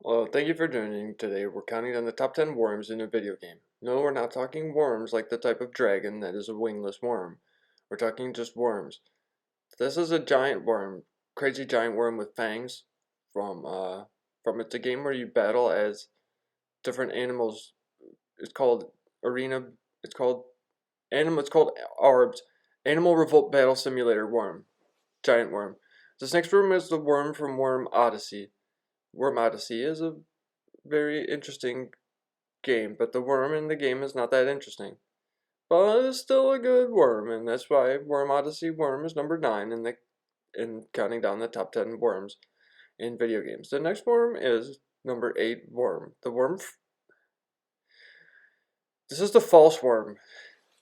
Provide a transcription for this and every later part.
Well, thank you for joining. Today we're counting down the top 10 worms in a video game. No, we're not talking worms like the type of dragon that is a wingless worm. We're talking just worms. This is a giant worm, crazy giant worm with fangs. It's a game where you battle as different animals. It's called Arena. It's called It's called ARBS, Animal Revolt Battle Simulator Worm. Giant worm. This next worm is the worm from Worm Odyssey. Worm Odyssey is a very interesting game, but the worm in the game is not that interesting. But it's still a good worm, and that's why Worm Odyssey Worm is number 9 in counting down the top 10 worms in video games. The next worm is number 8 worm. This is the false worm.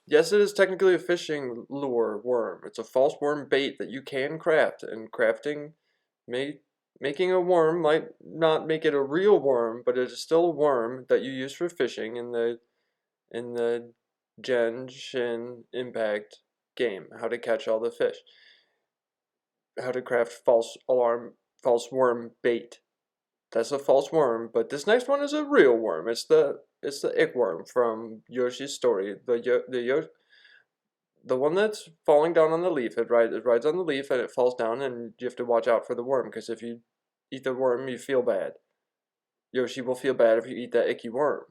Yes, it is technically a fishing lure worm. It's a false worm bait that you can craft, and making a worm might not make it a real worm, but it is still a worm that you use for fishing in the Genshin Impact game. How to catch all the fish. How to craft false worm bait. That's a false worm, but this next one is a real worm. It's the ick worm from Yoshi's Story. The one that's falling down on the leaf. It rides on the leaf and it falls down, and you have to watch out for the worm, because if you eat the worm, you feel bad. Yoshi will feel bad if you eat that icky worm.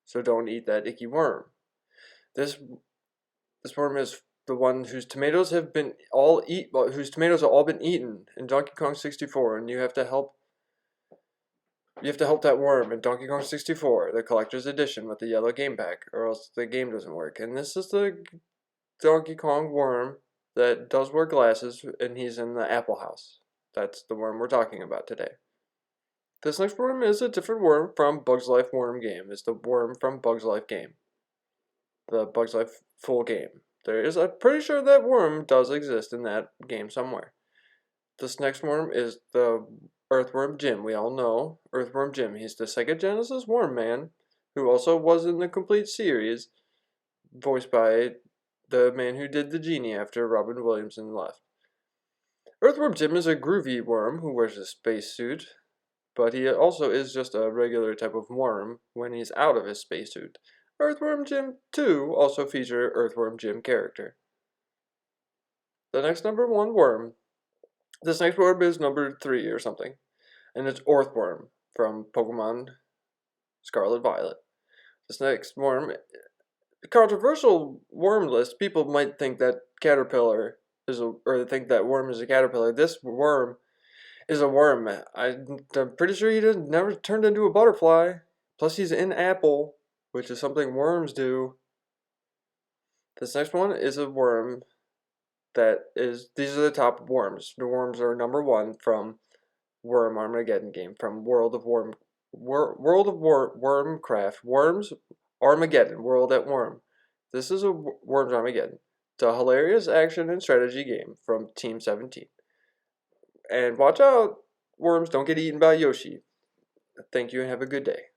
So don't eat that icky worm. This worm is the one whose tomatoes have all been eaten in Donkey Kong 64, and you have to help that worm in Donkey Kong 64, the collector's edition with the yellow game pack, or else the game doesn't work. And this is the Donkey Kong worm that does wear glasses, and he's in the Apple House. That's the worm we're talking about today. This next worm is a different worm from Bugs Life worm game. It's the worm from Bugs Life game. The Bugs Life full game. I'm pretty sure that worm does exist in that game somewhere. This next worm is the Orth Worm Jim. We all know Orth Worm Jim. He's the Sega Genesis Worm Man, who also was in the complete series, voiced by the man who did the genie after Robin Williamson left. Orth Worm Jim is a groovy worm who wears a spacesuit, but he also is just a regular type of worm when he's out of his spacesuit. Orth Worm Jim 2 also feature Orth Worm Jim character. The next number 1 worm. This next worm is number 3 or something, and it's Orth Worm from Pokemon Scarlet Violet. This next worm, controversial worm list. People might think that think that worm is a caterpillar. This worm is a worm. I'm pretty sure he never turned into a butterfly. Plus, he's in apple, which is something worms do. This next one is a worm these are the top worms. The worms are number 1 from Worm Armageddon game, from World of Wormcraft. Worms Armageddon, World at Worm. This is a Worms Armageddon. It's a hilarious action and strategy game from Team 17. And watch out, worms don't get eaten by Yoshi. Thank you and have a good day.